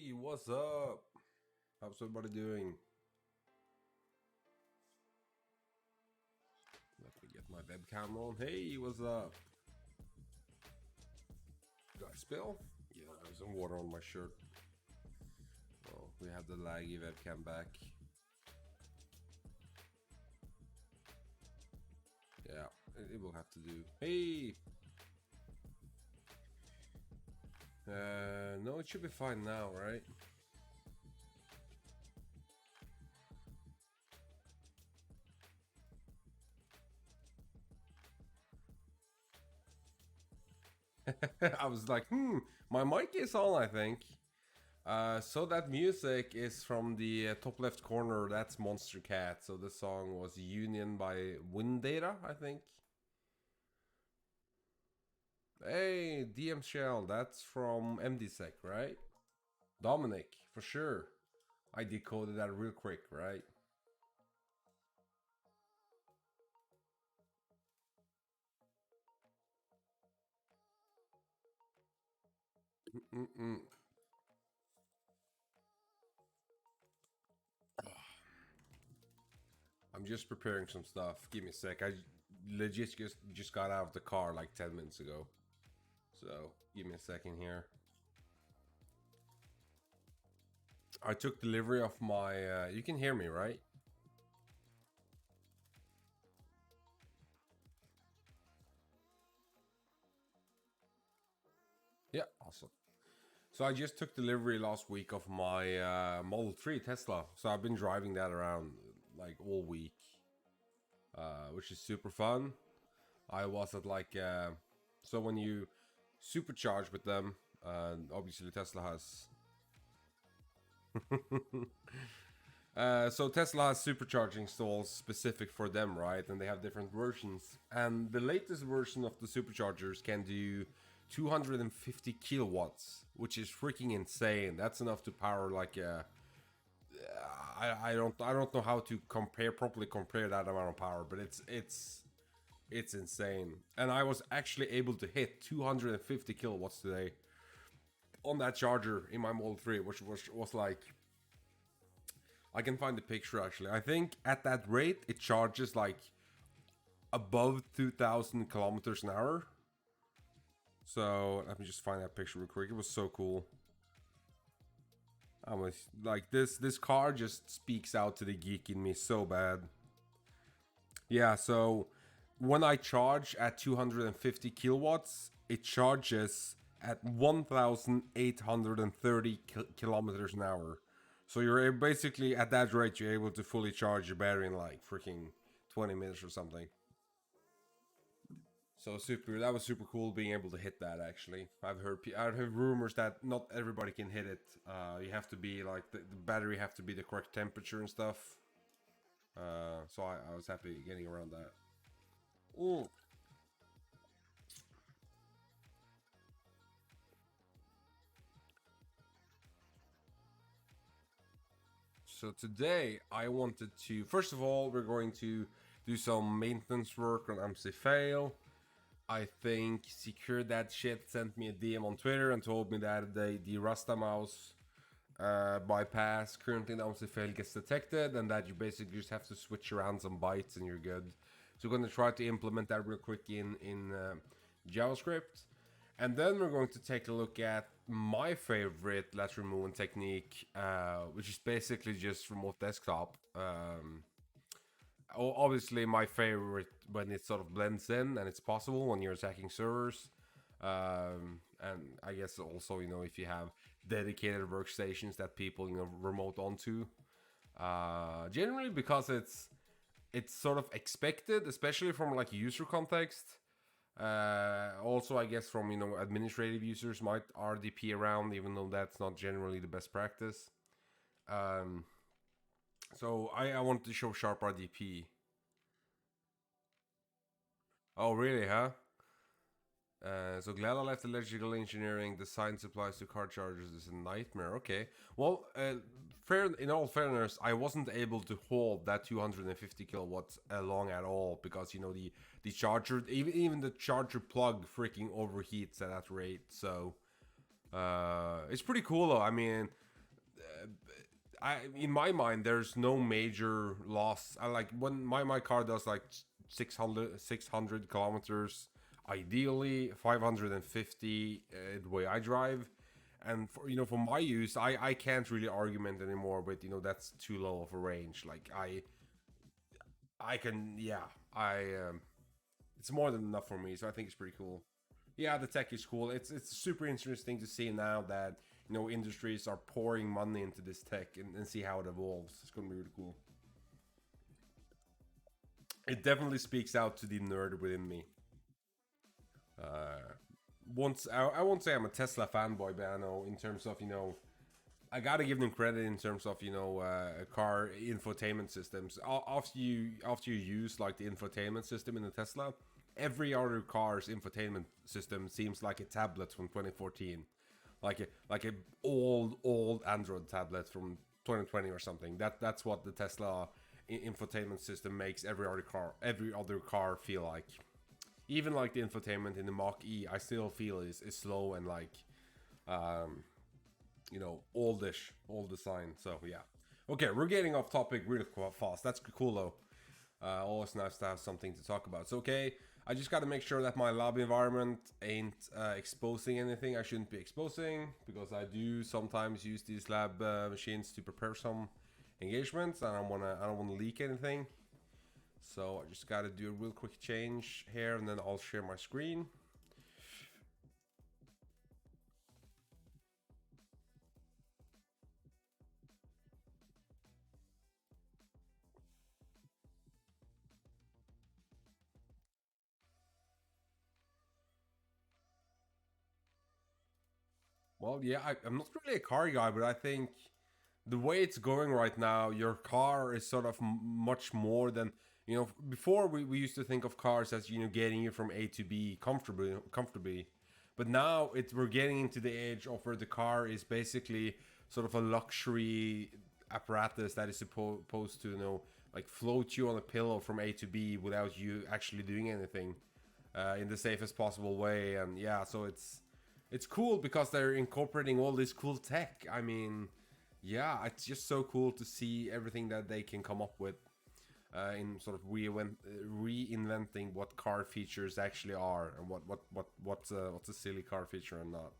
Hey, what's up? How's everybody doing? Let me get my webcam on. Hey, what's up? Did I spill? Yeah, there's some water on my shirt. Oh, we have the laggy webcam back. Yeah, it will have to do. Hey! No, it should be fine now, right? I was like, my mic is on, I think. So that music is from the top left corner. That's Monster Cat. So the song was Union by Windata, I think. Hey, DM Shell, that's from MDSec, right? Dominic, for sure. I decoded that real quick, right? Mm-mm. I'm just preparing some stuff. Give me a sec. I legit just got out of the car like 10 minutes ago. So, give me a second here. I took delivery of my... you can hear me, right? Yeah, awesome. So I just took delivery last week of my Model 3 Tesla. So I've been driving that around like all week, which is super fun. I was at like, so when you supercharge with them, obviously Tesla has... so Tesla has supercharging stalls specific for them, right? And they have different versions. And the latest version of the superchargers can do 250 kilowatts, which is freaking insane. That's enough to power like a... I don't know how to properly compare that amount of power, but it's insane. And I was actually able to hit 250 kilowatts today on that charger in my Model 3, which was like... I can find the picture actually. I think at that rate it charges like above 2,000 kilometers an hour. So let me just find that picture real quick. It was so cool. I was like, this car just speaks out to the geek in me so bad. Yeah, so when I charge at 250 kilowatts, it charges at 1,830 kilometers an hour. So you're basically at that rate, you're able to fully charge your battery in like freaking 20 minutes or something. So that was super cool being able to hit that. Actually, I've heard rumors that not everybody can hit it. You have to be like the battery have to be the correct temperature and stuff. So I was happy getting around that. Ooh. So today I wanted to, first of all, we're going to do some maintenance work on AMSI.fail. I think Secure That Shit sent me a DM on Twitter and told me that the Rasta mouse bypass currently in AMSI.fail gets detected, and that you basically just have to switch around some bytes and you're good. So we're going to try to implement that real quick in JavaScript. And then we're going to take a look at my favorite let removing technique, which is basically just remote desktop. Obviously, my favorite when it sort of blends in and it's possible when you're attacking servers. And I guess also, if you have dedicated workstations that people, remote onto. Generally because it's sort of expected, especially from like user context. Also, I guess from administrative users might RDP around, even though that's not generally the best practice. So I wanted to show sharp RDP. Oh, really, huh? So glad I left electrical engineering. Design supplies to car chargers is a nightmare. Okay, well, in all fairness, I wasn't able to hold that 250 kilowatts long at all because the charger, even the charger plug, freaking overheats at that rate. So it's pretty cool though. I mean, in my mind, there's no major loss. I like when my car does like 600 kilometers, ideally 550 the way I drive. And for for my use, I can't really argument anymore with that's too low of a range. Like I can, yeah, I it's more than enough for me. So I think it's pretty cool. Yeah, the tech is cool. It's super interesting to see now that industries are pouring money into this tech, and see how it evolves. It's gonna be really cool. It definitely speaks out to the nerd within me. Once I won't say I'm a Tesla fanboy, but I know in terms of I gotta give them credit in terms of car infotainment systems. After you use like the infotainment system in the Tesla, every other car's infotainment system seems like a tablet from 2014, like a old Android tablet from 2020 or something. That's what the Tesla infotainment system makes every other car feel like. Even like the infotainment in the Mach E, I still feel is slow and like oldish, old design. So yeah. Okay, we're getting off topic really fast. That's cool though. Always nice to have something to talk about. So okay, I just got to make sure that my lab environment ain't exposing anything I shouldn't be exposing, because I do sometimes use these lab machines to prepare some engagements, and I don't wanna leak anything. So I just got to do a real quick change here, and then I'll share my screen. Well, yeah, I'm not really a car guy, but I think the way it's going right now, your car is sort of much more than before we used to think of cars as getting you from A to B comfortably, but now we're getting into the age of where the car is basically sort of a luxury apparatus that is supposed to like float you on a pillow from A to B without you actually doing anything in the safest possible way. And yeah, so it's cool because they're incorporating all this cool tech. I mean, yeah, it's just so cool to see everything that they can come up with in sort of reinventing what car features actually are, and what's a silly car feature and not.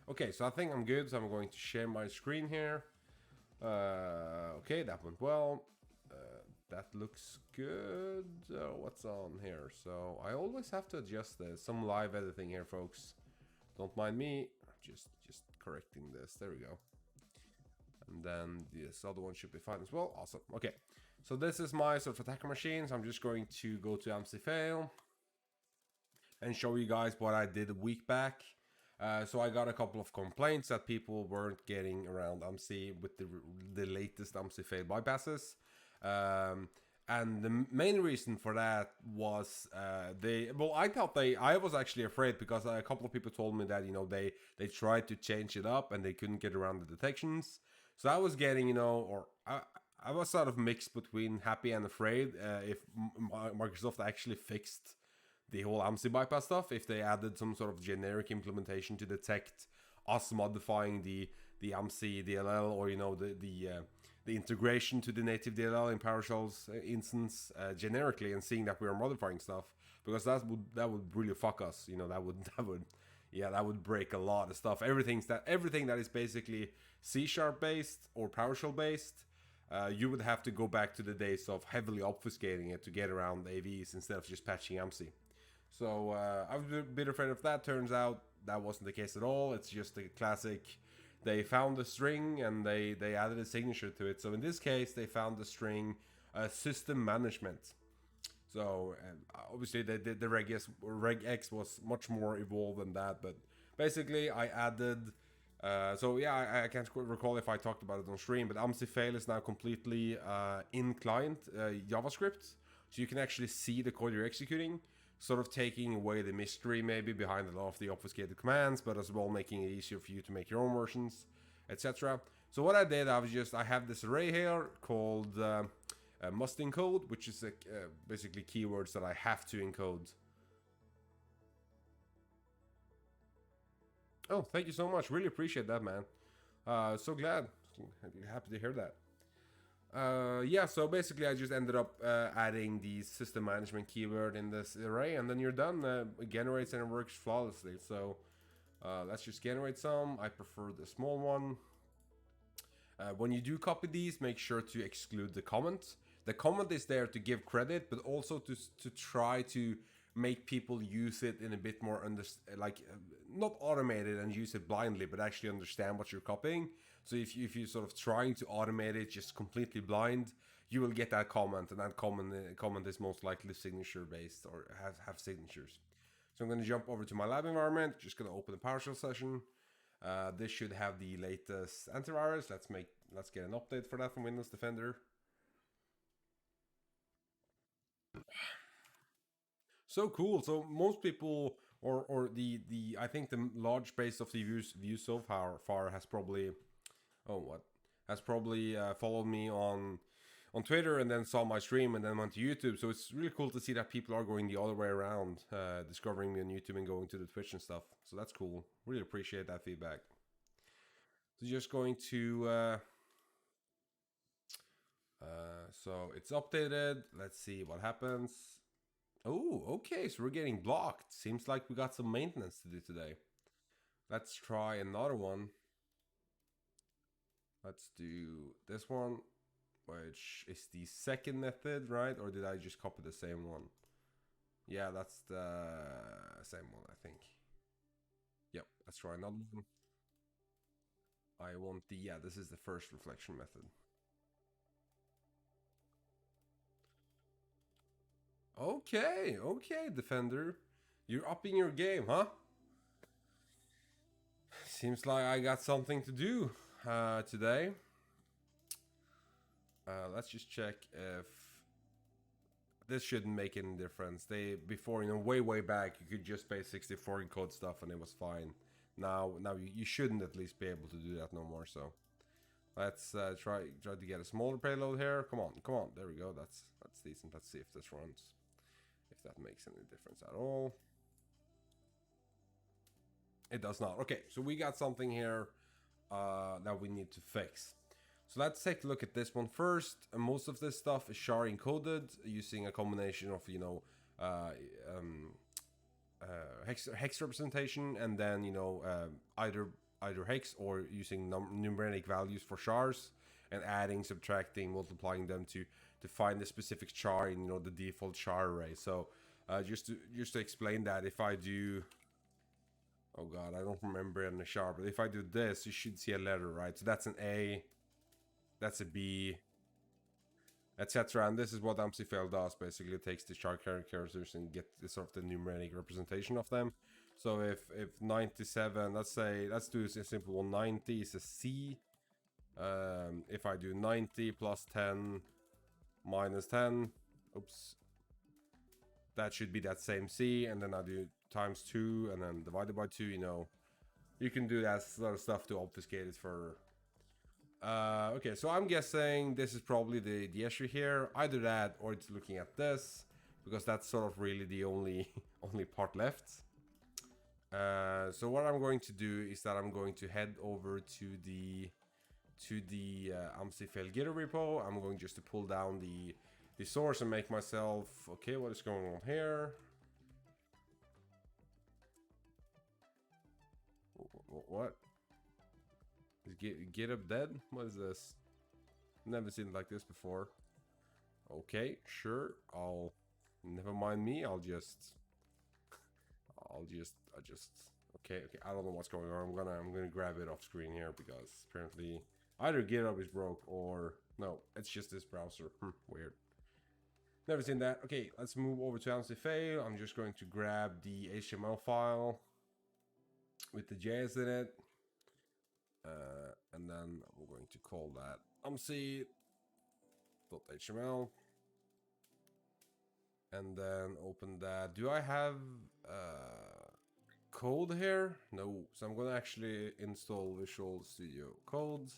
Okay, so I think I'm good. So I'm going to share my screen here. Okay, that went well. That looks good. What's on here? So I always have to adjust this. Some live editing here, folks. Don't mind me. Just correcting this. There we go. And then this other one should be fine as well. Awesome. Okay. So this is my sort of attacker machine. So I'm just going to go to AMSI.fail and show you guys what I did a week back. So I got a couple of complaints that people weren't getting around AMSI with the latest AMSI.fail bypasses. And the main reason for that was I was actually afraid, because a couple of people told me that they tried to change it up and they couldn't get around the detections. So I was getting I was sort of mixed between happy and afraid if Microsoft actually fixed the whole AMSI bypass stuff, if they added some sort of generic implementation to detect us modifying the AMSI DLL, or the integration to the native DLL in PowerShell's instance generically, and seeing that we are modifying stuff, because that would really fuck us. That would break a lot of stuff. Everything that is basically C# based or PowerShell based, you would have to go back to the days of heavily obfuscating it to get around AVs instead of just patching AMSI. So I was a bit afraid of that. Turns out that wasn't the case at all. It's just a classic. They found a string and they added a signature to it. So in this case, they found the string system management. So obviously the Reg X was much more evolved than that. But basically, I added. So yeah, I can't recall if I talked about it on stream, but AMSI.fail is now completely in client JavaScript, so you can actually see the code you're executing, sort of taking away the mystery maybe behind a lot of the obfuscated commands, but as well making it easier for you to make your own versions, etc. So what I did, I have this array here called must encode, which is basically keywords that I have to encode. Oh, thank you so much. Really appreciate that, man. So glad Awesome. Happy to hear that. Yeah, so basically I just ended up adding the system management keyword in this array, and then you're done. It generates and it works flawlessly. So let's just generate some. I prefer the small one. When you do copy these, make sure to exclude the comment. The comment is there to give credit, but also to try to make people use it in a bit more not automated and use it blindly, but actually understand what you're copying. So if you're sort of trying to automate it just completely blind, you will get that comment, and that comment is most likely signature based or have signatures. So I'm going to jump over to my lab environment. Just going to open a PowerShell session. This should have the latest antivirus. Let's get an update for that from Windows Defender. So cool. So most people, or the I think the large base of the views so far has probably, oh what, has probably followed me on Twitter and then saw my stream and then went to YouTube. So it's really cool to see that people are going the other way around, discovering me on YouTube and going to the Twitch and stuff. So that's cool. Really appreciate that feedback. So just going to so it's updated. Let's see what happens. Oh, okay, so we're getting blocked. Seems like we got some maintenance to do today. Let's try another one. Let's do this one, which is the second method, right? Or did I just copy the same one? Yeah, that's the same one, I think. Yep, let's try another one. I want yeah, this is the first reflection method. Okay, Defender. You're upping your game, huh? Seems like I got something to do today. Let's just check if this shouldn't make any difference. Before, way back, you could just pay 64 and code stuff and it was fine. Now you shouldn't at least be able to do that no more. So let's try to get a smaller payload here. Come on. There we go. That's decent. Let's see if this runs. If that makes any difference at all. It does not. Okay, so we got something here that we need to fix. So let's take a look at this one first. Most of this stuff is SHAR encoded using a combination of, hex representation and then, either hex or using numeric values for chars and adding, subtracting, multiplying them to find the specific char in, the default char array. So just to explain that, if I do, oh god, I don't remember in the char, but if I do this, you should see a letter, right? So that's an A, that's a B, etc. And this is what AMSI.fail does. Basically, it takes the char characters and get the sort of the numeric representation of them. So if 97, let's do a simple one, 90 is a C. If I do 90 plus 10 minus 10, oops, that should be that same C, and then I do times 2 and then divided by 2, you can do that sort of stuff to obfuscate it further. Okay, so I'm guessing this is probably the issue here. Either that or it's looking at this, because that's sort of really the only part left. So what I'm going to do is that I'm going to head over to the AMSI.fail Git repo. I'm going just to pull down the source and make myself, okay, what is going on here? What? Is GitHub dead? What is this? Never seen it like this before. Okay, sure. Never mind me. I'll just. Okay. I don't know what's going on. I'm gonna grab it off screen here because apparently either GitHub is broke or no, it's just this browser. Weird. Never seen that. Okay, let's move over to AMSI.fail. I'm just going to grab the HTML file with the JS in it. And then I'm going to call that AMSI.html. And then open that. Do I have code here? No. So I'm going to actually install Visual Studio Code.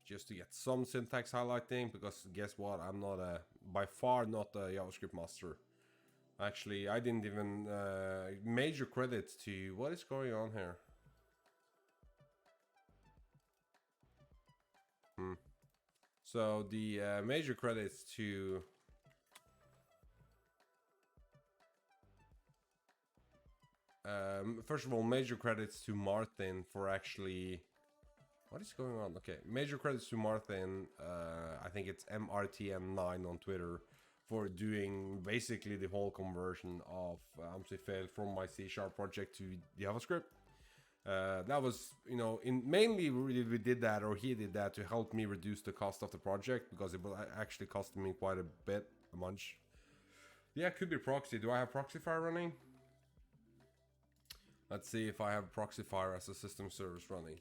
Just to get some syntax highlighting, because guess what? I'm by far not a JavaScript master. Actually, I didn't even major credit to what is going on here. So the major credits to first of all, major credits to Martin for actually. What is going on? Okay, major credits to Martin. I think it's MRTM9 on Twitter for doing basically the whole conversion of AMSI.fail from my C# project to JavaScript. That was, you know, mainly we did that, or he did that, to help me reduce the cost of the project, because it will actually cost me quite a bit, a bunch. Yeah, it could be proxy. Do I have Proxify running? Let's see if I have Proxify as a system service running.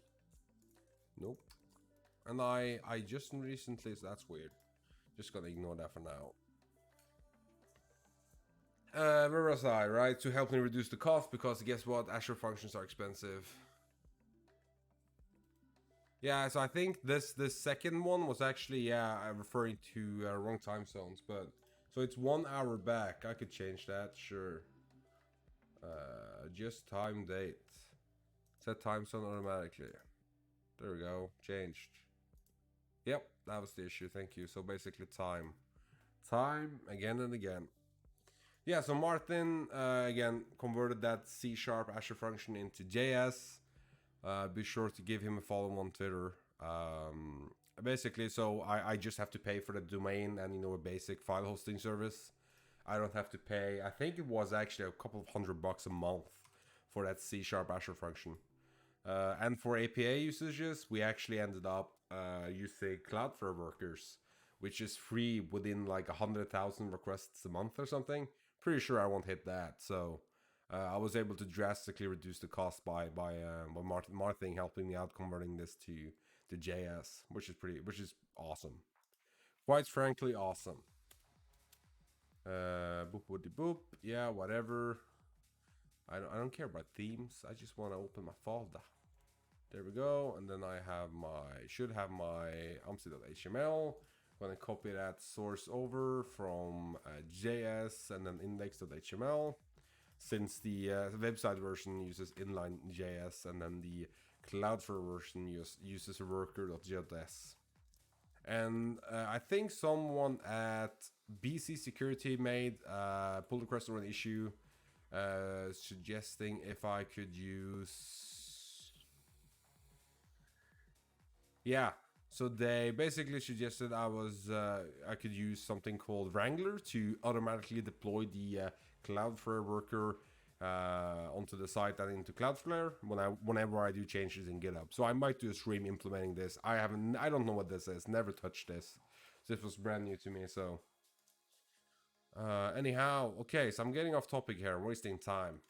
Nope. And I just recently, so that's weird. Just gonna ignore that for now. Where was I, right? To help me reduce the cost, because guess what? Azure functions are expensive. Yeah, so I think this second one was actually, yeah, referring to wrong time zones, but so it's 1 hour back. I could change that, sure. Just time date. Set time zone automatically. There we go, changed. Yep, that was the issue, thank you. So basically time again and again. Yeah, so Martin again converted that C# Azure function into JS. Be sure to give him a follow on Twitter. Basically, so I just have to pay for the domain and, you know, a basic file hosting service. I don't have to pay. I think it was actually a couple of $100 a month for that C# Azure function. And for APA usages, we actually ended up using Cloudflare workers, which is free within like 100,000 requests a month or something. Pretty sure I won't hit that. So I was able to drastically reduce the cost by Martin helping me out converting this to JS, which is awesome. Quite frankly, awesome. Boop woody boop. Yeah, whatever. I don't care about themes. I just want to open my folder. There we go. And then I have should have my AMSI.html. I'm gonna copy that source over from JS and then index.html. Since the website version uses inline JS and then the Cloudflare version uses worker.js. And I think someone at BC Security made a pull request or an issue suggesting if I could use... Yeah, so they basically suggested I could use something called Wrangler to automatically deploy the Cloudflare worker onto the site and into Cloudflare whenever I do changes in GitHub. So I might do a stream implementing this. I don't know what this is. Never touched this. This was brand new to me. So anyhow, okay. So I'm getting off topic here. I'm wasting time.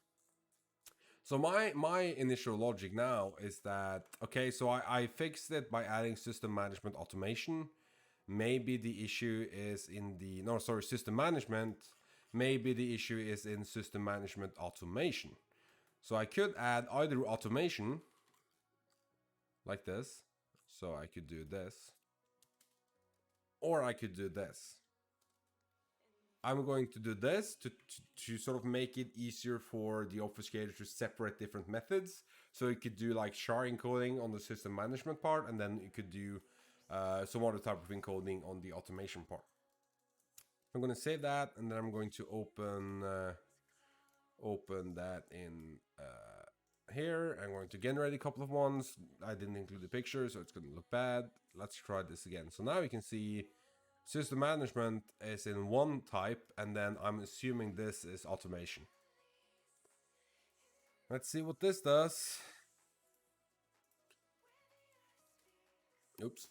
So my initial logic now is that, okay, so I fixed it by adding system management automation. Maybe the issue is in the system management. Maybe the issue is in system management automation. So I could add either automation, like this. So I could do this. Or I could do this. I'm going to do this to sort of make it easier for the obfuscator to separate different methods. So you could do like char encoding on the system management part, and then you could do some other type of encoding on the automation part. I'm going to save that, and then I'm going to open that in here. I'm going to generate a couple of ones. I didn't include the picture, so it's going to look bad. Let's try this again. So now you can see system management is in one type, and then I'm assuming this is automation. Let's see what this does. Oops.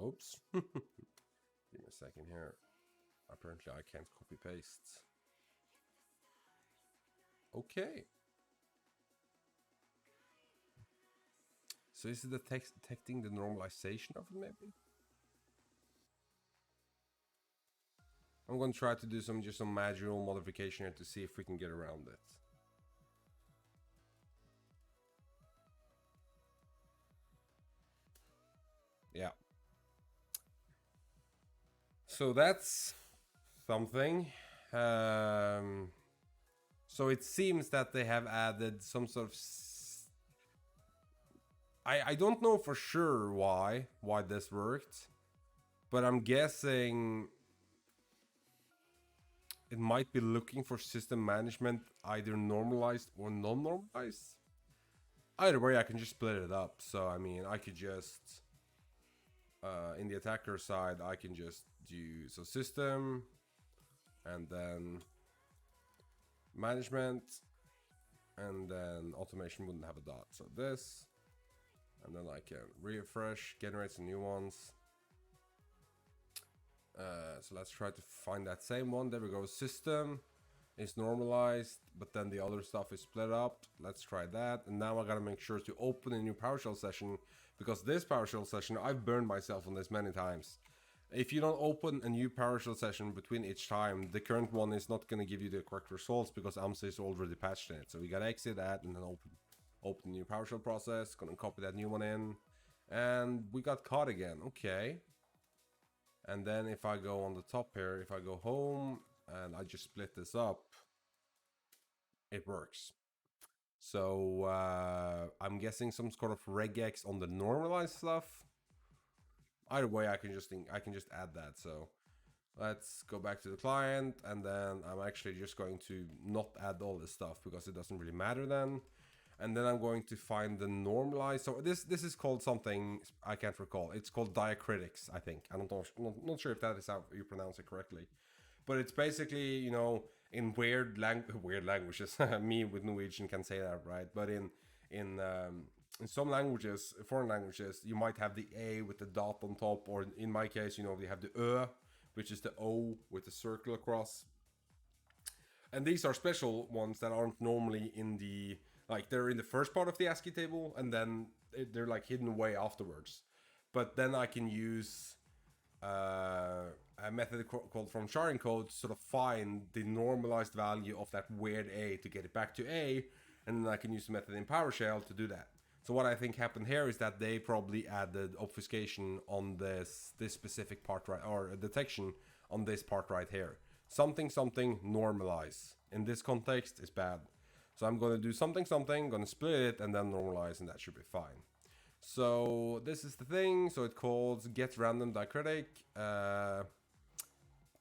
Oops. Give me a second here. Apparently I can't copy paste. Okay. So is it detecting the normalization of it maybe? I'm going to try to do just some manual modification here to see if we can get around it. Yeah. So that's something. So it seems that they have added some sort of... I don't know for sure why this worked, but I'm guessing it might be looking for system management either normalized or non-normalized. Either way, I can just split it up. So I mean, I could just in the attacker side, I can just do so system and then management, and then automation wouldn't have a dot. So this, and then I can refresh, generate some new ones. So let's try to find that same one. There we go. System is normalized, but then the other stuff is split up. Let's try that. And now I gotta make sure to open a new PowerShell session, because this PowerShell session, I've burned myself on this many times. If you don't open a new PowerShell session between each time, the current one is not going to give you the correct results because AMSI is already patched in it. So we got to exit that and then open the new PowerShell process. Going to copy that new one in. And we got caught again. Okay. And then if I go on the top here, if I go home and I just split this up, it works. So I'm guessing some sort of regex on the normalized stuff. Either way, I can just add that. So let's go back to the client, and then I'm actually just going to not add all this stuff because it doesn't really matter then. And then I'm going to find the normalized. So this is called something I can't recall. It's called diacritics, I think. I don't know, not sure if that is how you pronounce it correctly. But it's basically, you know, in weird languages. Me with Norwegian can say that, right? But in some languages, foreign languages, you might have the A with the dot on top, or in my case, you know, you have the Ö, which is the O with the circle across. And these are special ones that aren't normally in the, like, they're in the first part of the ASCII table, and then they're like hidden away afterwards. But then I can use a method called from sharding code to sort of find the normalized value of that weird A to get it back to A, and then I can use the method in PowerShell to do that. So what I think happened here is that they probably added obfuscation on this specific part, right, or a detection on this part right here. Something normalize. In this context is bad. So I'm going to do something, going to split it and then normalize, and that should be fine. So this is the thing. So it calls get random diacritic,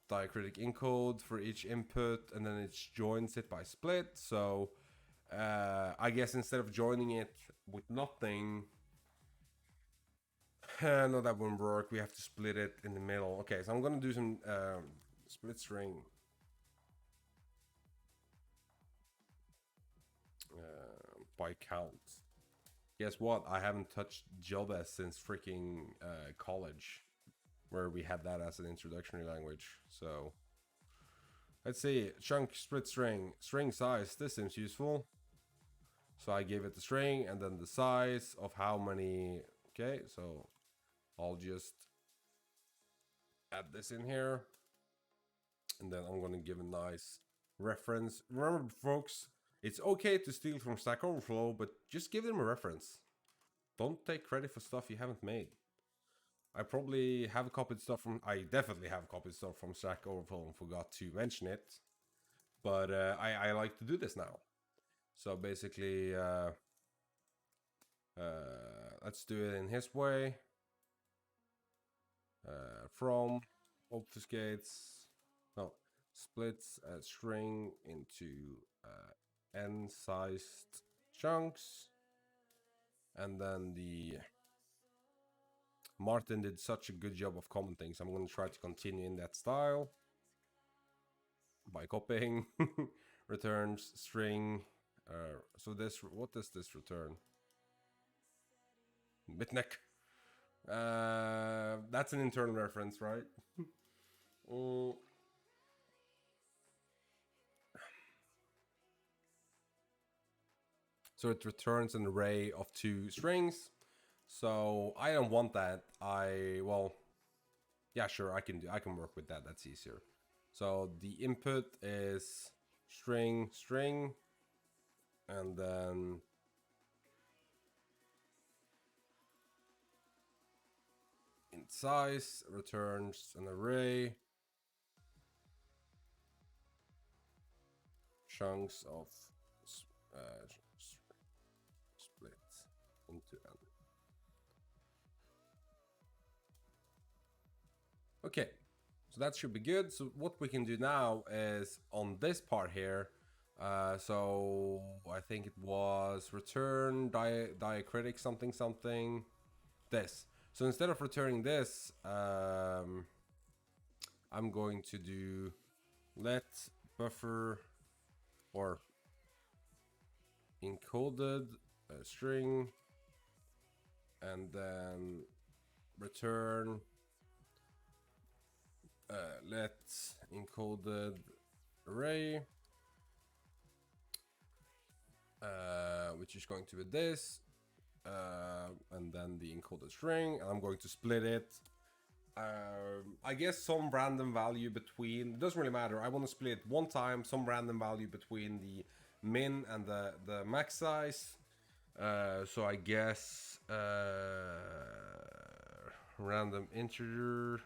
diacritic encode for each input, and then it joins it by split. So I guess instead of joining it with nothing, no, that wouldn't work. We have to split it in the middle. Okay, so I'm gonna do some split string. By count. Guess what? I haven't touched JavaS since freaking college, where we had that as an introductory language. So let's see. Chunk split string. String size. This seems useful. So I gave it the string and then the size of how many. Okay, so I'll just add this in here. And then I'm going to give a nice reference. Remember, folks, it's okay to steal from Stack Overflow, but just give them a reference. Don't take credit for stuff you haven't made. I probably have copied stuff from... I definitely have copied stuff from Stack Overflow and forgot to mention it. But I like to do this now. So basically, let's do it in his way. From obfuscates... No, splits a string into n-sized chunks. And then the... Martin did such a good job of commenting, so I'm going to try to continue in that style by copying. Returns string. So this, what does this return? Bitneck. That's an internal reference, right? So it returns an array of 2 strings. So I don't want that. Well, yeah, sure, I can work with that. That's easier. So the input is string, and then in size returns an array, chunks of split into n. Okay, so that should be good. So what we can do now is on this part here. So I think it was return diacritic something something this. So instead of returning this, I'm going to do let buffer or encoded string and then return let encoded array, which is going to be this, and then the encoded string, and I'm going to split it. I guess some random value between, it doesn't really matter. I want to split one time, some random value between the min and the max size. So I guess random integer.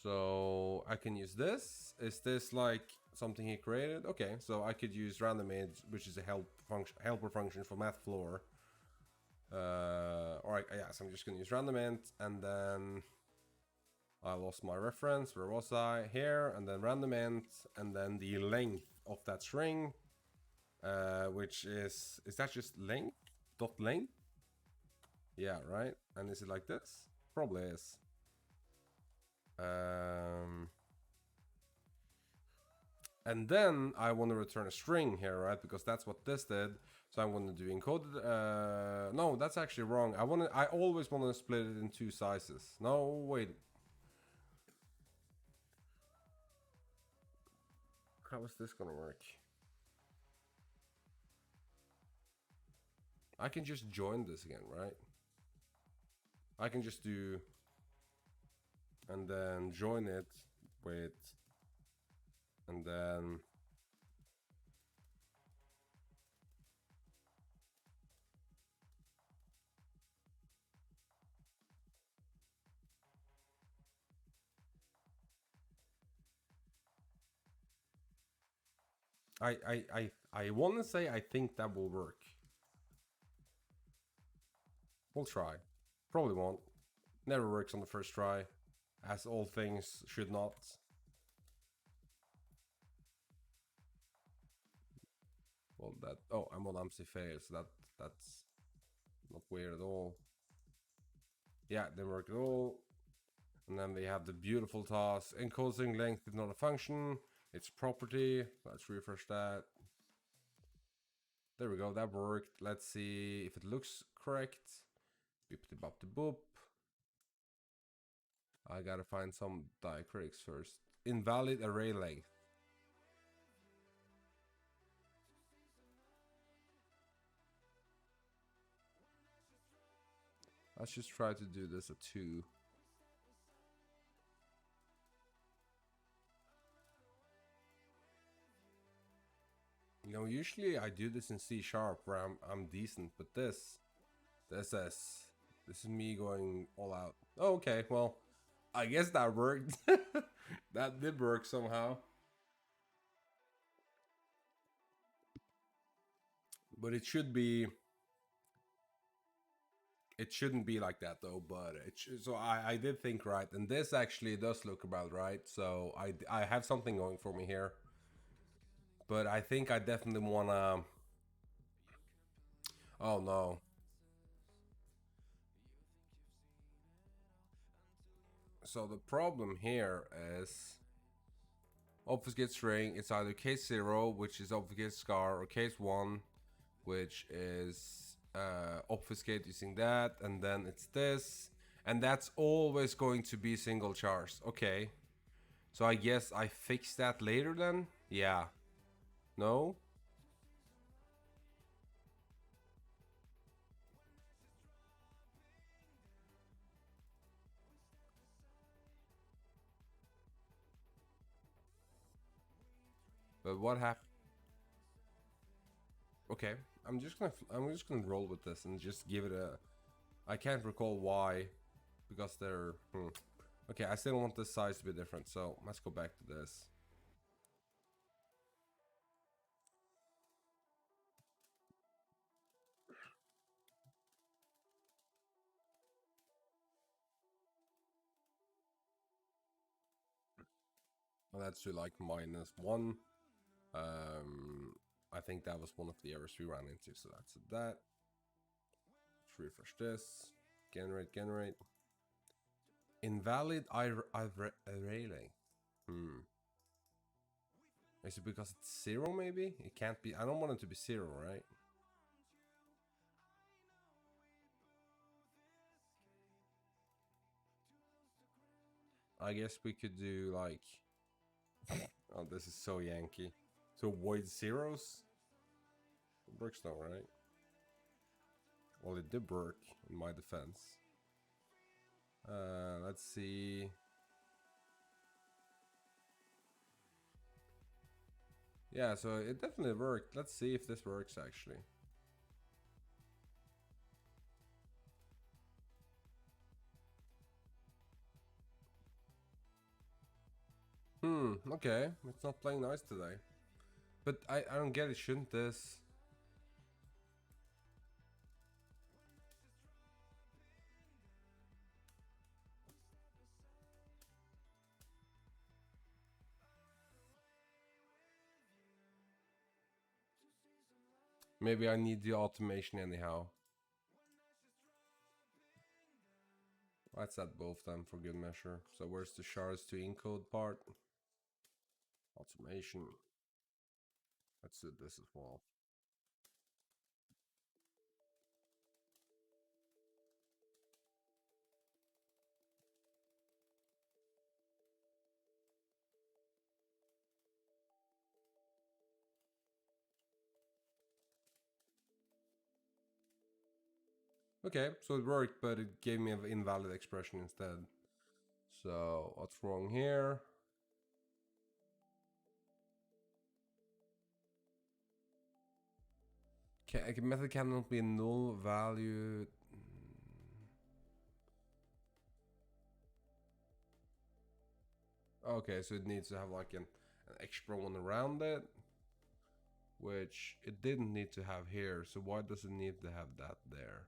So I can use this. Is this like something he created? Okay, so I could use random int, which is a helper function for math floor. Alright, yeah, so I'm just gonna use random int, and then I lost my reference. Where was I? Here, and then random int, and then the length of that string, which is that just length? Dot length? Yeah, right? And is it like this? Probably is. And then I want to return a string here, right? Because that's what this did. So I'm going to do encoded. No, that's actually wrong. I always want to split it in two sizes. No, wait. How is this going to work? I can just join this again, right? I can just do and then join it with and then I want to say I think that will work. We'll try. Probably won't. Never works on the first try, as all things should not. Well, that, oh, I'm on AMSI.fail, so that's not weird at all. Yeah, didn't work at all. And then we have the beautiful task. Encoding length is not a function, it's property. Let's refresh that. There we go, that worked. Let's see if it looks correct. Boop bop boop. I gotta find some diacritics first. Invalid array length. Let's just try to do this at 2. You know, usually I do this in C# where I'm decent, but this is me going all out. Oh, okay, well, I guess that worked. That did work somehow. But it should be. It shouldn't be like that though. But so I did think right, and this actually does look about right. So I have something going for me here. But I think I definitely wanna. Oh no. So the problem here is obfuscate string. It's either case 0, which is obfuscate scar, or case 1, which is obfuscate using that, and then it's this, and that's always going to be single chars. Okay, so I guess I fix that later then. Yeah. No. But what happened? Okay, I'm just gonna roll with this and just give it a. I can't recall why, because they're. Okay, I still want this size to be different, so let's go back to this. that's to like -1. I think that was one of the errors we ran into, so that's that. Let's refresh this. Generate. Invalid railing. Is it because it's 0 maybe? It can't be. I don't want it to be 0, right? I guess we could do like... Oh, this is so Yankee. To avoid zeros? It works though, right? Well, it did work in my defense. Let's see. Yeah, so it definitely worked. Let's see if this works actually. Okay. It's not playing nice today. But I don't get it, shouldn't this? Maybe I need the automation anyhow. Let's add both them for good measure. So where's the shards to encode part? Automation. Let's do this as well. Okay, so it worked, but it gave me an invalid expression instead. So what's wrong here? A method cannot be null value. Okay, so it needs to have like an extra one around it, which it didn't need to have here. So why does it need to have that there?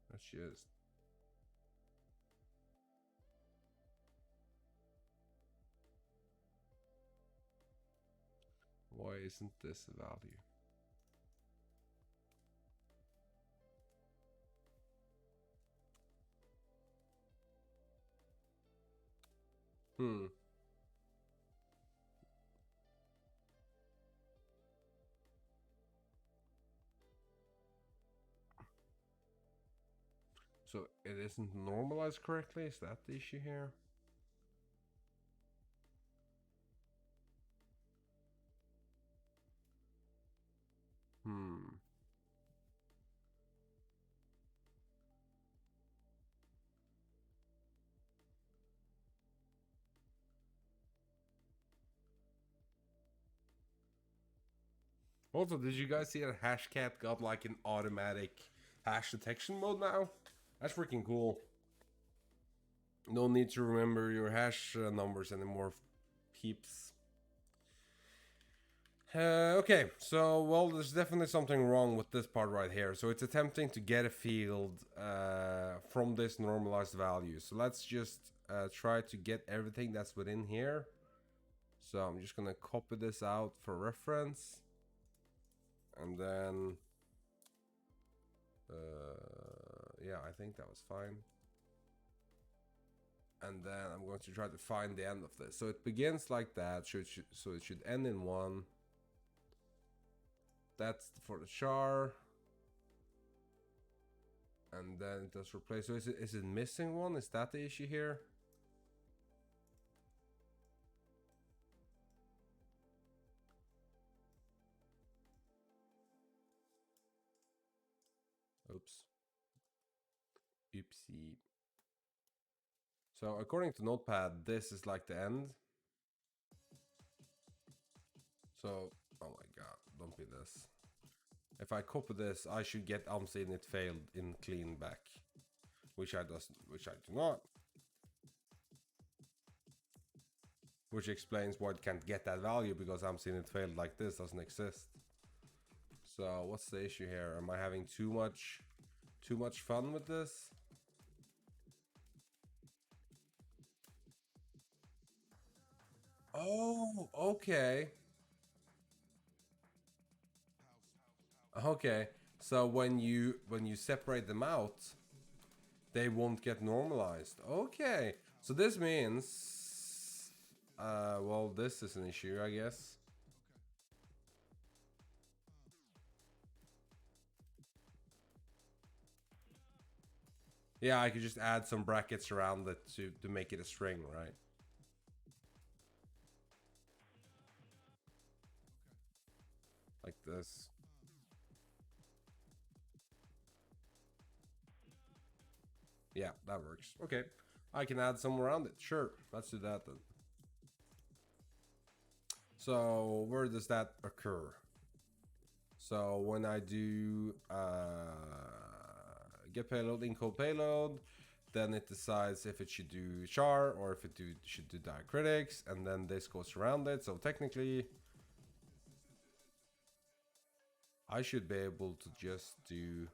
That's just... Why isn't this a value? So it isn't normalized correctly? Is that the issue here? Also, did you guys see that Hashcat got like an automatic hash detection mode now? That's freaking cool. No need to remember your hash numbers anymore, peeps. Okay, so, well, there's definitely something wrong with this part right here. So it's attempting to get a field from this normalized value. So let's just try to get everything that's within here. So I'm just gonna copy this out for reference. And then... yeah, I think that was fine. And then I'm going to try to find the end of this. So it begins like that, so it should end in 1. That's for the char. And then it does replace. So is it missing one? Is that the issue here? Oops. Oopsie. So according to Notepad, this is like the end. So, oh my god, don't be this. If I copy this, I should get AMSI.fail in clean back, which I do not. Which explains why it can't get that value, because AMSI.fail like this doesn't exist. So what's the issue here? Am I having too much fun with this? Okay. Okay. So when you separate them out, they won't get normalized. Okay. So this means well, this is an issue, I guess. Yeah, I could just add some brackets around it to make it a string, right? Like this. Yeah, that works. Okay. I can add some around it. Sure. Let's do that then. So where does that occur? So when I do get payload, encode payload, then it decides if it should do char or if it should do diacritics, and then this goes around it. So technically, I should be able to just do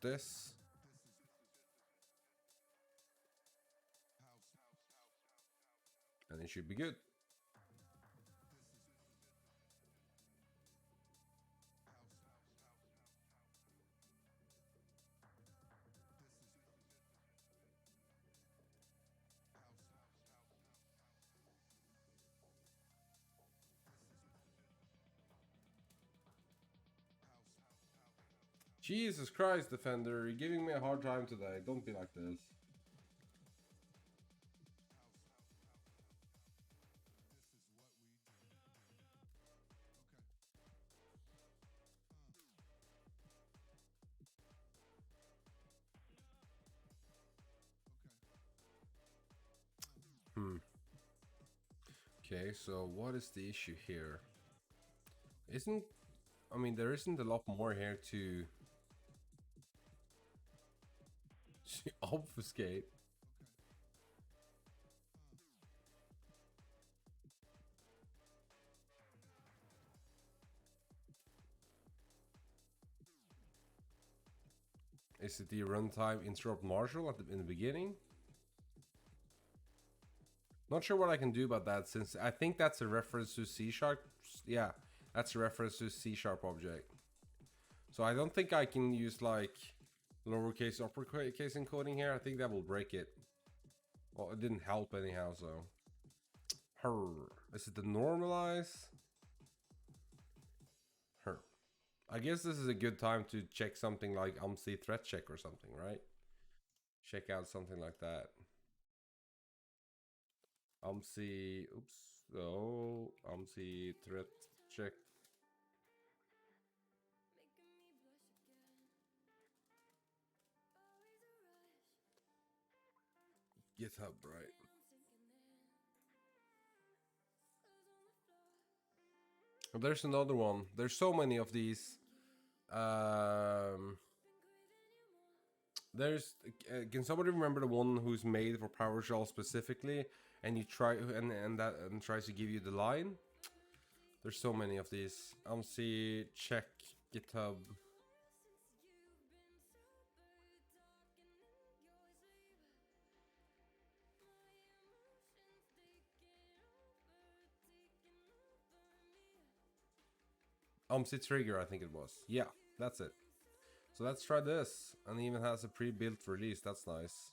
this. And it should be good. Jesus Christ, Defender, you're giving me a hard time today. Don't be like this. Hmm. Okay, so what is the issue here? Isn't... I mean, there isn't a lot more here to obfuscate. Is it the runtime interrupt Marshall in the beginning? Not sure what I can do about that, since I think that's a reference to C sharp. Yeah, that's a reference to C sharp object. So I don't think I can use like lowercase uppercase encoding here. I think that will break it. Well, it didn't help anyhow, so. Her. Is it the normalize? Her. I guess this is a good time to check something like AMSI threat check or something, right? Check out something like that. AMSI, oops. Oh, AMSI threat check. GitHub, right? There's another one. There's so many of these. There's can somebody remember the one who's made for PowerShell specifically, and you try and tries to give you the line? There's so many of these. AMSI check GitHub. AMSI trigger, I think it was. Yeah, that's it. So let's try this. And it even has a pre-built release. That's nice.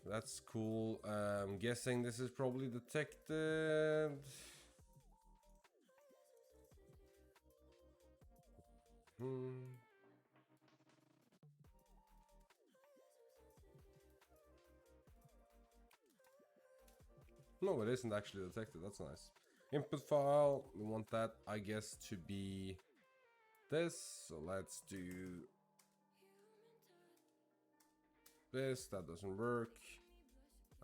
That's cool. I'm guessing this is probably detected. Hmm. No, it isn't actually detected. That's nice. Input file. We want that, I guess, to be this. So let's do this. That doesn't work.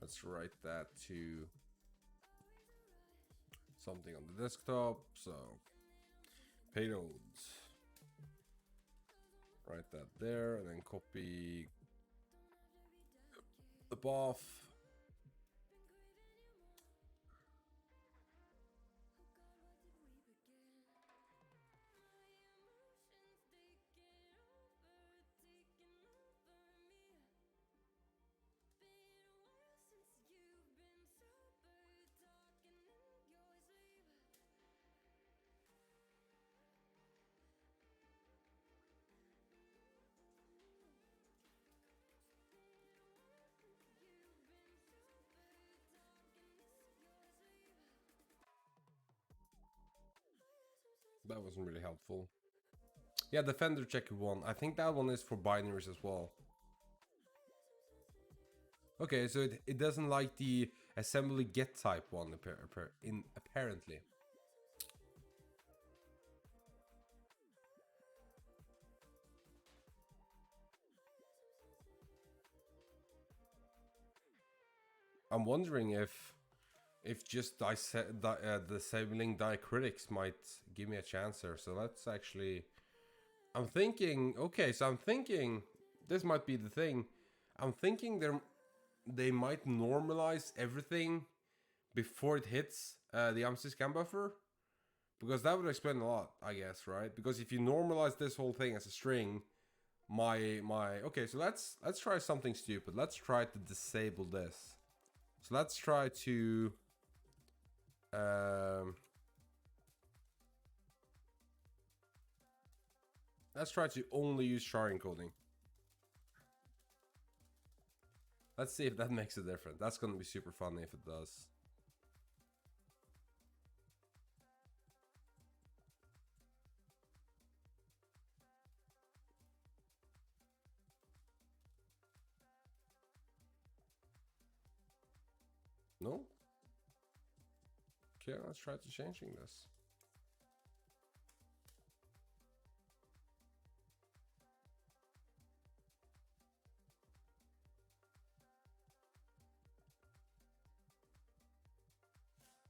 Let's write that to something on the desktop. So payloads. Write that there and then copy the path. That wasn't really helpful. Yeah, Defender Checker 1. I think that one is for binaries as well. Okay, so it doesn't like the assembly get type one apparently. I'm wondering if just disabling diacritics might give me a chance here. So let's actually. I'm thinking. Okay, so I'm thinking this might be the thing. I'm thinking they might normalize everything before it hits the AMSI scan buffer, because that would explain a lot, I guess, right? Because if you normalize this whole thing as a string, my okay, so let's try something stupid. Let's try to disable this. So let's try to um, let's try to only use char encoding. Let's see if that makes a difference. That's gonna be super funny if it does. No? Okay, let's try to changing this.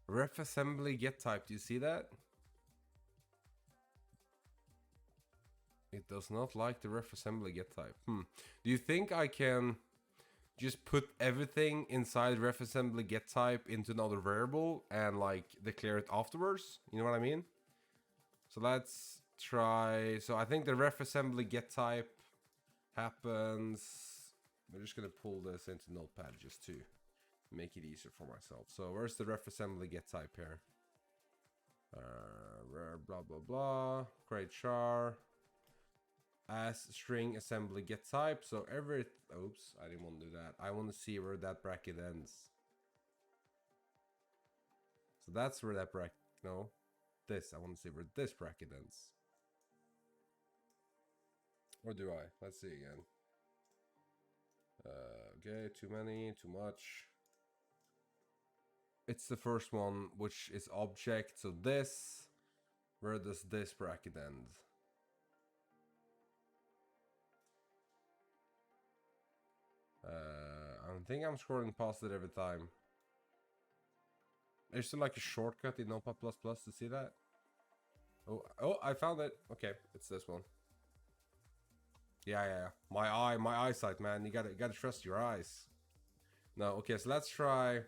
Ref assembly get type, do you see that? It does not like the ref assembly get type. Do you think I can just put everything inside ref assembly get type into another variable and like declare it afterwards? You know what I mean? So let's try. So I think the ref assembly get type happens. We're just gonna pull this into Notepad just to make it easier for myself. So where's the ref assembly get type here? Blah blah blah. Create char as string assembly get type. So every oops, I didn't want to do that. I want to see where that bracket ends. So that's where that bracket. No, this. I want to see where this bracket ends. Or do I? Let's see again. Okay, too many, too much. It's the first one, which is object. So this, where does this bracket end? I think I'm scrolling past it every time. There's still like a shortcut in Notepad++ to see that. Oh, I found it. Okay, it's this one. Yeah. My eyesight, man. You gotta trust your eyes. No, okay, so let's try.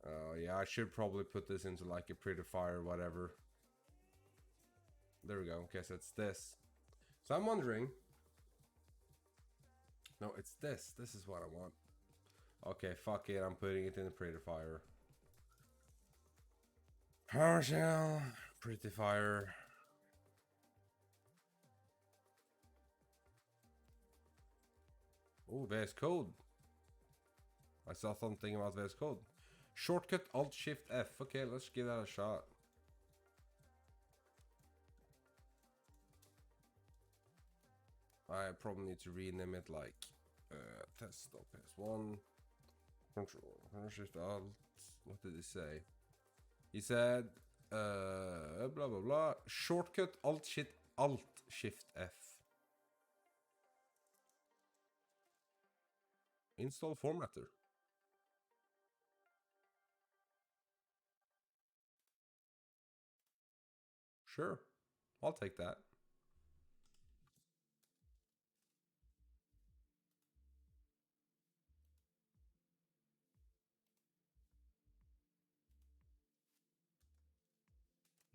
Oh yeah, I should probably put this into like a prettifier or whatever. There we go. Okay, so it's this. So I'm wondering. No, it's this. This is what I want. Okay, fuck it. I'm putting it in the prettifier. PowerShell, prettifier. Oh, VS Code. I saw something about VS Code. Shortcut Alt Shift F. Okay, let's give that a shot. I probably need to rename it like test.ps1. Control Shift Alt. What did he say? He said blah blah blah. Shortcut Alt Shift F. Install formatter. Sure, I'll take that.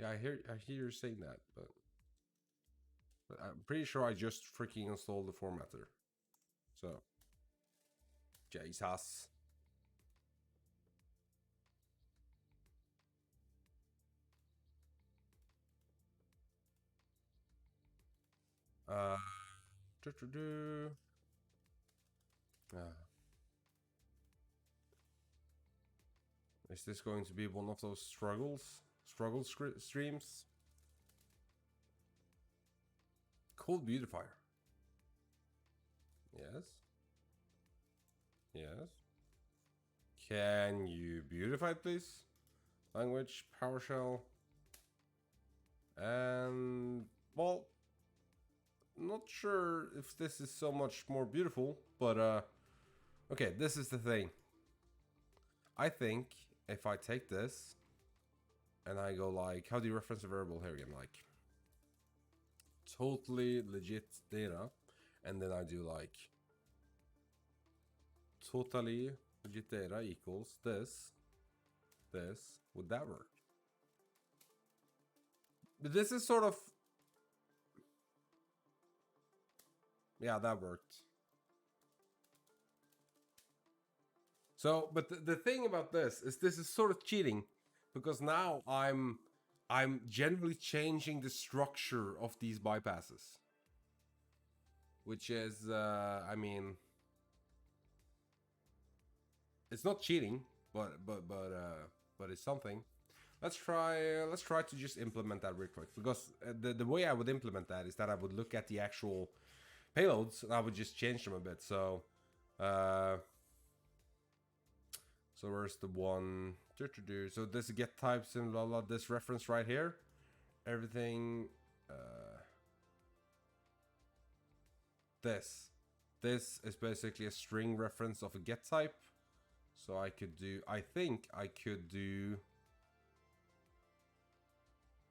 Yeah, I hear you saying that, but I'm pretty sure I just freaking installed the formatter. So, Jesus. Uh, do, do, do. Is this going to be one of those struggles? struggle streams. Cold beautifier. Yes. Yes. Can you beautify it, please? Language, PowerShell. And, well, not sure if this is so much more beautiful, but, okay, this is the thing. I think if I take this and I go like, how do you reference a variable here again? Like, totally legit data. And then I do like, totally legit data equals this. Would that work? But this is sort of... Yeah, that worked. So, but the thing about this is sort of cheating, because now I'm generally changing the structure of these bypasses, which is, I mean, it's not cheating, but it's something. Let's try to just implement that real quick, because the way I would implement that is that I would look at the actual payloads and I would just change them a bit. So, so where's the one? So this get types and blah blah. This reference right here, everything. This is basically a string reference of a get type. So I could do. I think I could do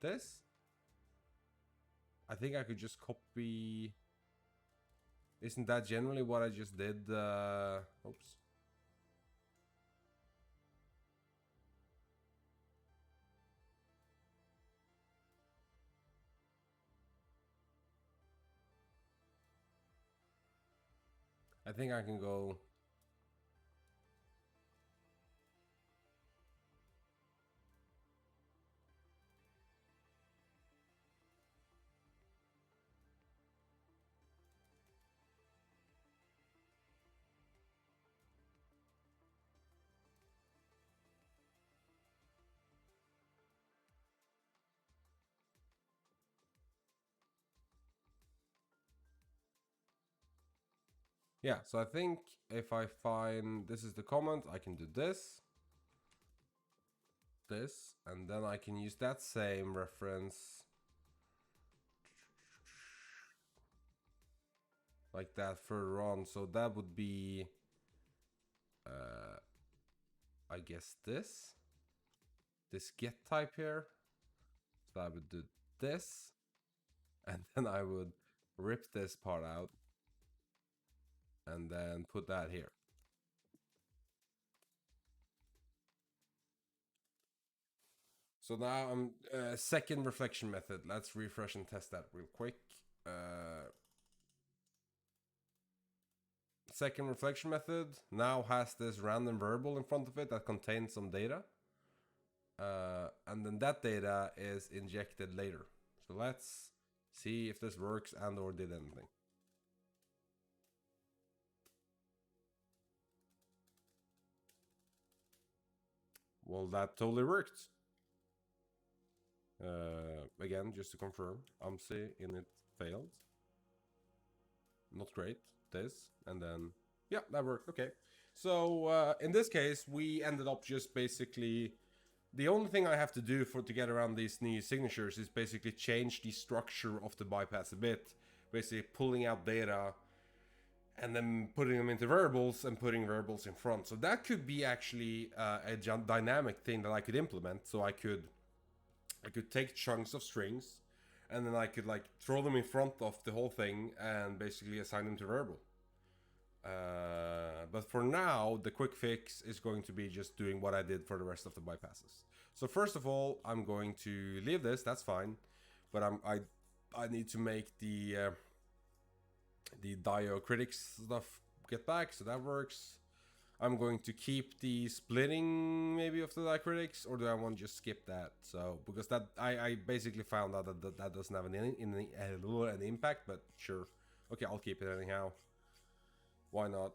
this. I think I could just copy. Isn't that generally what I just did? Oops. I think I can go. Yeah, so I think if I find this is the comment, I can do this, and then I can use that same reference like that further on. So that would be, I guess this get type here. So I would do this, and then I would rip this part out and then put that here. So now I'm second reflection method. Let's refresh and test that real quick. Second reflection method now has this random variable in front of it that contains some data. And then that data is injected later. So let's see if this works and or did anything. Well, that totally worked. Again, just to confirm, AMSI failed. Not great. This, and then, yeah, that worked. Okay. So in this case, we ended up just basically... The only thing I have to do to get around these new signatures is basically change the structure of the bypass a bit. Basically pulling out data and then putting them into variables and putting variables in front. So that could be actually a dynamic thing that I could implement. So I could take chunks of strings and then I could like throw them in front of the whole thing and basically assign them to variable. But for now, the quick fix is going to be just doing what I did for the rest of the bypasses. So first of all, I'm going to leave this. That's fine, but I need to make the diacritics stuff get back, so that works. I'm going to keep the splitting maybe of the diacritics, or do I want to just skip that? So because that I basically found out that doesn't have an impact, but sure, okay, I'll keep it anyhow. Why not?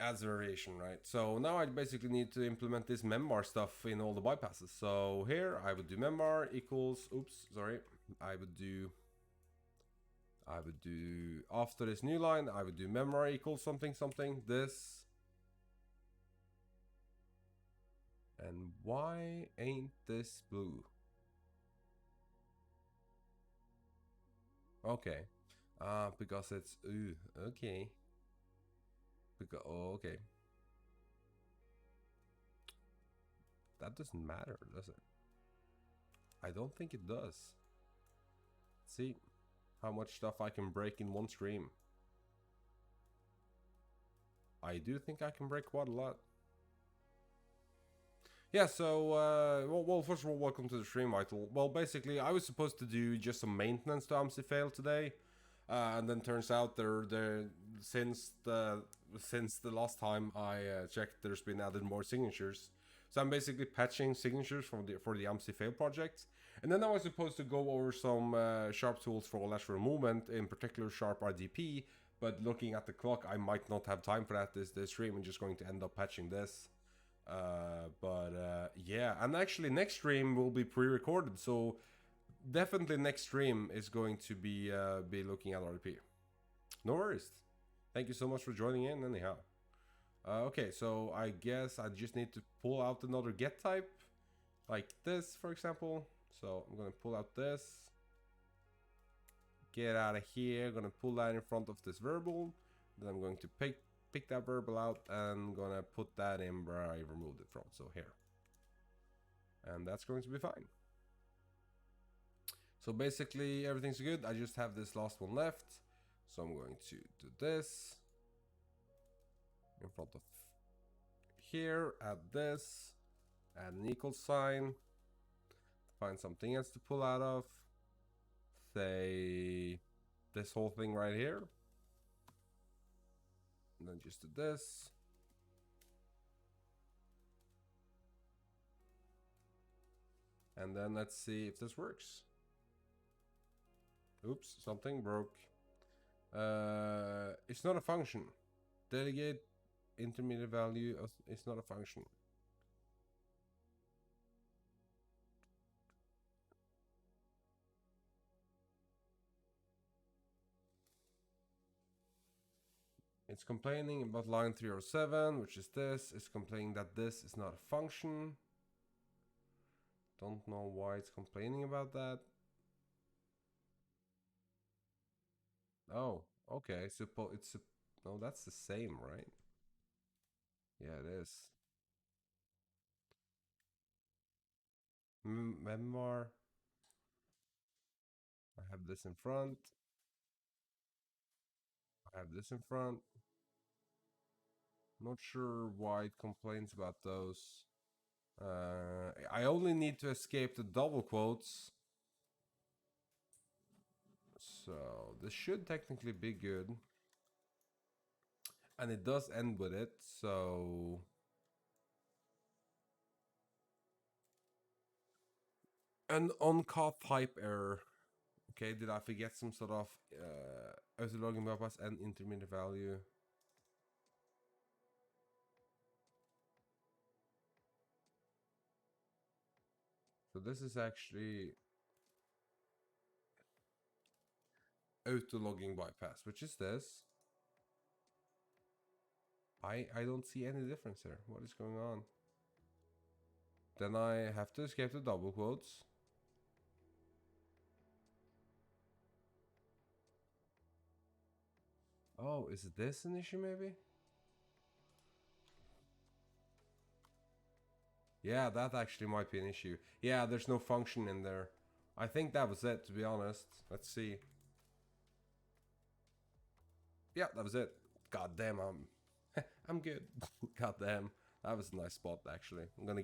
adds variation, right? So now I basically need to implement this membar stuff in all the bypasses. So here I would do membar equals, oops, sorry. I would do, after this new line, I would do membar equals something, something, this. And why ain't this blue? Okay. Because it's, ooh, okay. Because, oh, okay. That doesn't matter, does it? I don't think it does. See how much stuff I can break in one stream. I do think I can break quite a lot. Yeah, so, well, first of all, welcome to the stream, Michael. Well, basically, I was supposed to do just some maintenance to AMSI.fail today. And then turns out since the last time I checked, there's been added more signatures. So I'm basically patching signatures for the AMSI.fail project. And then I was supposed to go over some sharp tools for lateral movement, in particular sharp RDP. But looking at the clock, I might not have time for that this stream. I'm just going to end up patching this. Yeah, and actually next stream will be pre-recorded, so definitely next stream is going to be looking at RDP. No worries. Thank you so much for joining in anyhow. Okay, so I guess I just need to pull out another get type, like this, for example. So I'm gonna pull out this, get out of here, gonna pull that in front of this verbal. Then I'm going to pick that verbal out and gonna put that in where I removed it from, so here. And that's going to be fine. So basically everything's good. I just have this last one left. So I'm going to do this in front of here, add this, add an equal sign, find something else to pull out of, say this whole thing right here, and then just do this. And then let's see if this works. Oops, something broke. It's not a function. Delegate intermediate value, it's not a function. It's complaining about line 307, which is this. It's complaining that this is not a function. Don't know why it's complaining about that. Oh, okay. No, that's the same, right? Yeah, it is. Membar. I have this in front. I have this in front. Not sure why it complains about those. I only need to escape the double quotes. So this should technically be good. And it does end with it, so... An on-call type error. Okay, did I forget some sort of auto-logging bypass and intermediate value? So this is actually auto-logging bypass, which is this. I don't see any difference here. What is going on? Then I have to escape the double quotes. Oh, is this an issue maybe? Yeah, that actually might be an issue. Yeah, there's no function in there. I think that was it, to be honest. Let's see. Yeah, that was it. God damn, I'm good. God damn. That was a nice spot, actually. I'm gonna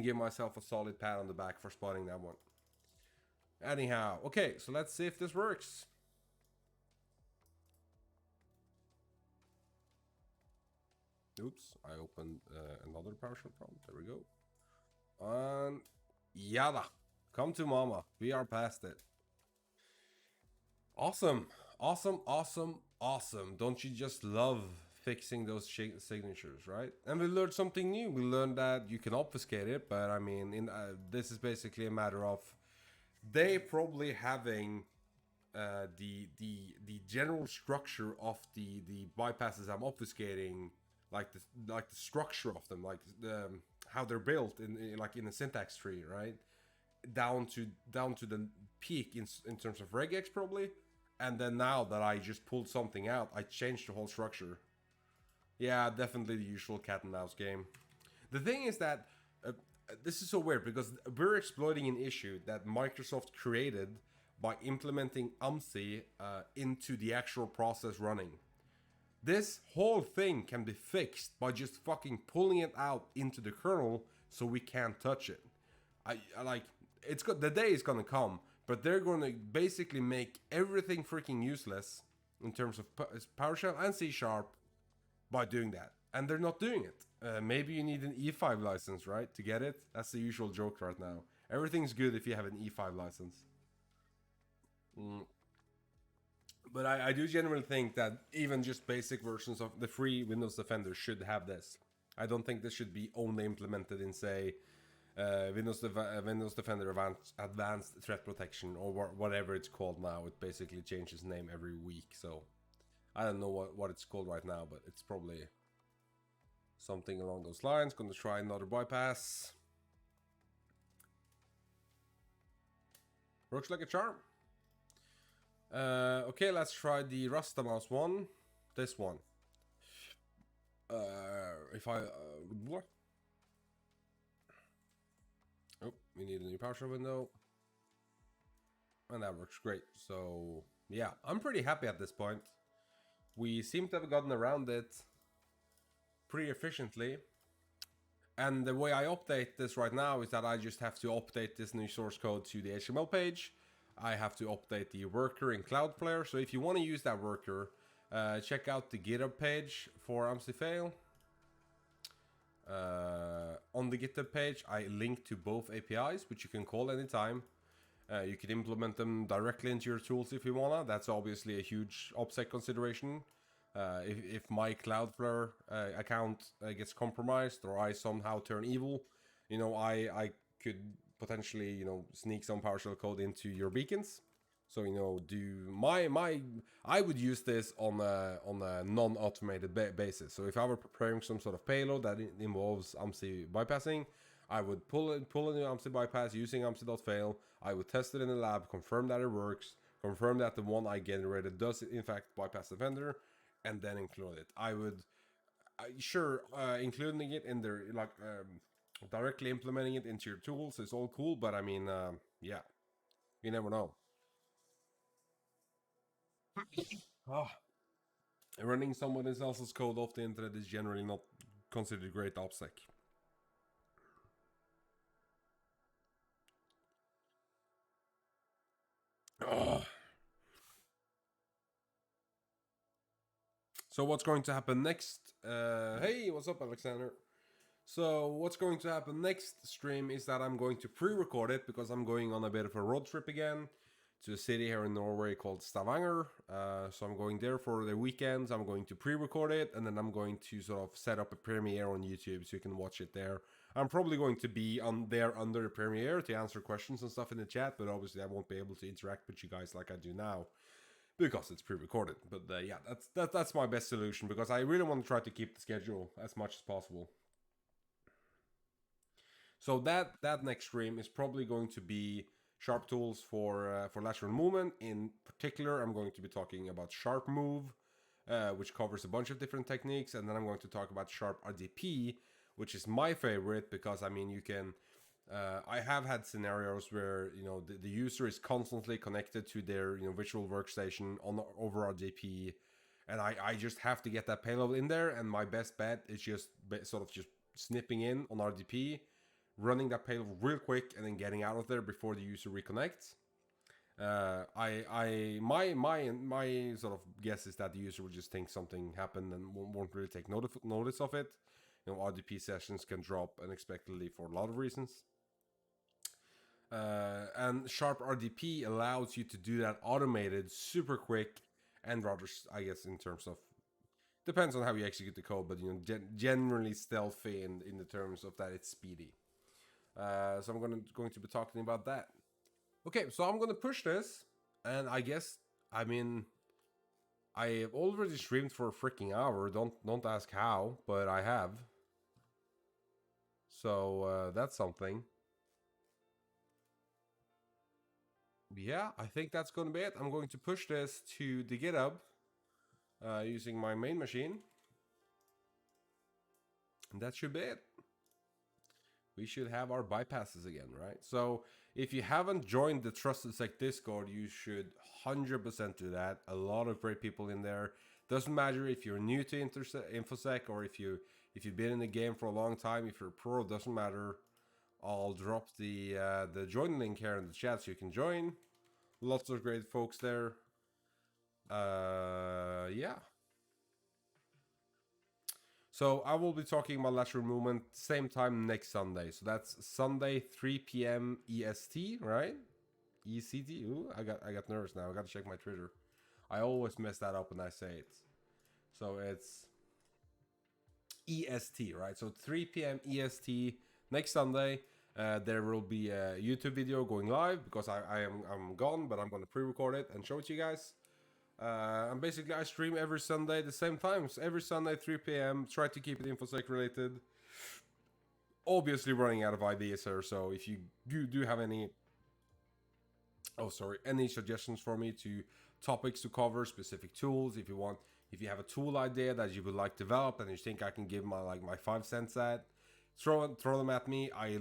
give myself a solid pat on the back for spotting that one. Anyhow, okay, so let's see if this works. Oops, I opened another PowerShell prompt. There we go. And yada, come to mama. We are past it. Awesome, awesome, awesome, Awesome. Don't you just love fixing those signatures, right? And we learned something new. We learned that you can obfuscate it, but I mean, this is basically a matter of they probably having the general structure of the bypasses I'm obfuscating, like the structure of them, like how they're built in like in a syntax tree, right? Down to the peak in terms of regex probably, and then now that I just pulled something out, I changed the whole structure. Yeah, definitely the usual cat and mouse game. The thing is that this is so weird because we're exploiting an issue that Microsoft created by implementing AMSI into the actual process running. This whole thing can be fixed by just fucking pulling it out into the kernel so we can't touch it. I like it's got the day is gonna come, but they're gonna basically make everything freaking useless in terms of PowerShell and C Sharp by doing that, and they're not doing it. Maybe you need an E5 license, right, to get it. That's the usual joke right now. Everything's good if you have an E5 license. Mm. But I do generally think that even just basic versions of the free Windows Defender should have this. I don't think this should be only implemented in, say, Windows Defender Advanced Threat Protection or whatever it's called now. It basically changes name every week, so I don't know what it's called right now, but it's probably something along those lines. Gonna try another bypass. Works like a charm. Okay, let's try the Rasta mouse one. This one. If I what? Oh, we need a new PowerShell window, and that works great. So yeah, I'm pretty happy at this point. We seem to have gotten around it pretty efficiently. And the way I update this right now is that I just have to update this new source code to the HTML page. I have to update the worker in Cloudflare. So if you want to use that worker, check out the GitHub page for AMSI.fail. On the GitHub page, I link to both APIs, which you can call anytime. You can implement them directly into your tools if you wanna. That's obviously a huge OPSEC consideration. If my Cloudflare account gets compromised or I somehow turn evil, I could potentially sneak some PowerShell code into your beacons. So do I would use this on a non-automated basis. So if I were preparing some sort of payload that involves AMSI bypassing, I would pull a new AMSI bypass using AMSI.fail. I would test it in the lab, confirm that it works, confirm that the one I generated does in fact bypass the vendor, and then include it. I would including it in there, like directly implementing it into your tools is all cool, but I mean, yeah, you never know. Ah, running someone else's code off the internet is generally not considered great OPSEC. Ugh. So what's going to happen next? Hey, what's up, Alexander? So what's going to happen next stream is that I'm going to pre-record it because I'm going on a bit of a road trip again to a city here in Norway called Stavanger. So I'm going there for the weekends. I'm going to pre-record it, and then I'm going to sort of set up a premiere on YouTube so you can watch it there. I'm probably going to be on there under the premiere to answer questions and stuff in the chat, but obviously I won't be able to interact with you guys like I do now because it's pre-recorded. But yeah, that's my best solution because I really want to try to keep the schedule as much as possible. So that next stream is probably going to be sharp tools for lateral movement. In particular, I'm going to be talking about sharp move, which covers a bunch of different techniques, and then I'm going to talk about sharp RDP, which is my favorite because I mean you can. I have had scenarios where the user is constantly connected to their virtual workstation on over RDP, and I just have to get that payload in there, and my best bet is just sort of just snipping in on RDP, running that payload real quick, and then getting out of there before the user reconnects. My sort of guess is that the user will just think something happened and won't really take notice of it. RDP sessions can drop unexpectedly for a lot of reasons. And sharp RDP allows you to do that automated, super quick, and rather, I guess, in terms of depends on how you execute the code, but generally stealthy in the terms of that it's speedy. So I'm going to be talking about that. Okay, so I'm gonna push this, and I guess I mean I've already streamed for a freaking hour. Don't ask how, but I have. So that's something. Yeah, I think that's gonna be it. I'm going to push this to the GitHub using my main machine, and that should be it. We should have our bypasses again, right? So if you haven't joined the Trusted Sec Discord, you should 100% do that. A lot of great people in there. Doesn't matter if you're new to InfoSec or if you've been in the game for a long time. If you're a pro, doesn't matter. I'll drop the join link here in the chat so you can join. Lots of great folks there. Yeah. So I will be talking about lateral movement same time next Sunday. So that's Sunday 3 p.m. EST, right? ECT. Ooh, I got nervous now. I got to check my Twitter. I always mess that up when I say it. So it's EST, right? So 3 p.m. EST next Sunday. There will be a YouTube video going live because I'm gone, but I'm going to pre-record it and show it to you guys. And basically, I stream every Sunday the same times. Every Sunday, 3 p.m. Try to keep it InfoSec related. Obviously, running out of ideas here. So if you do have any, any suggestions for me to topics to cover, specific tools, if you have a tool idea that you would like developed and you think I can give my 5 cents at, throw them at me. I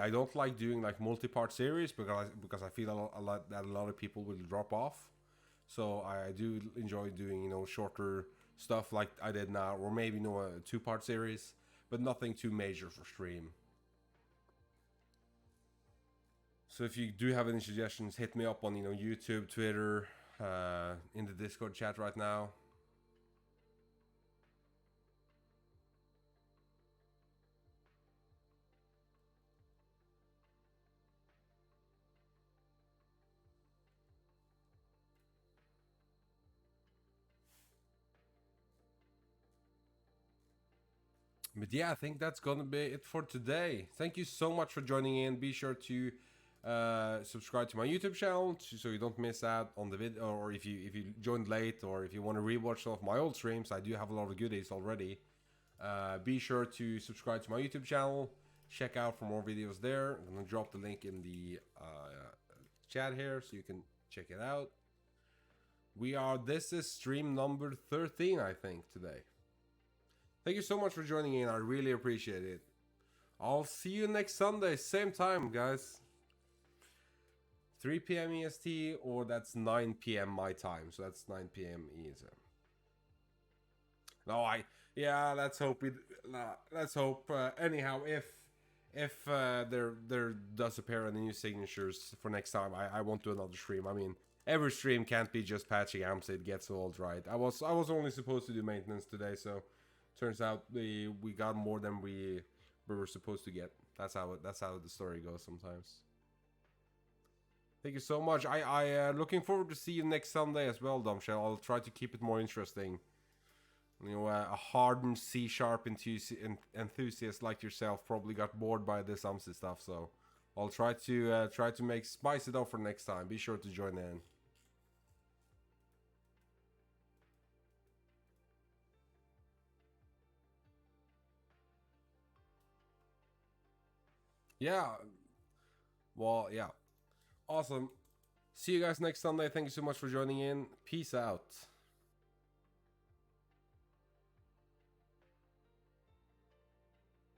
don't like doing like multi-part series because I feel that a lot of people will drop off. So I do enjoy doing, shorter stuff like I did now, or maybe, a 2-part series, but nothing too major for stream. So if you do have any suggestions, hit me up on, YouTube, Twitter, in the Discord chat right now. But yeah, I think that's gonna be it for today. Thank you so much for joining in. Be sure to subscribe to my YouTube channel so you don't miss out on the video. Or if you joined late, or if you want to rewatch some of my old streams, I do have a lot of goodies already. Be sure to subscribe to my YouTube channel. Check out for more videos there. I'm gonna drop the link in the chat here so you can check it out. This is stream number 13, I think, today. Thank you so much for joining in. I really appreciate it. I'll see you next Sunday, same time, guys. 3 p.m. EST, or that's 9 p.m. my time. So that's 9 p.m. EST. No, let's hope let's hope. Anyhow, if there does appear any new signatures for next time, I won't do another stream. I mean, every stream can't be just patching AMSI. It gets old, right? I was only supposed to do maintenance today, so turns out we got more than we were supposed to get. That's how the story goes sometimes. Thank you so much. I looking forward to see you next Sunday as well, Domshell. I'll try to keep it more interesting. A hardened C# enthusiast like yourself probably got bored by this AMSI stuff, so I'll try to spice it up for next time. Be sure to join in. Yeah. Well, yeah. Awesome. See you guys next Sunday. Thank you so much for joining in. Peace out.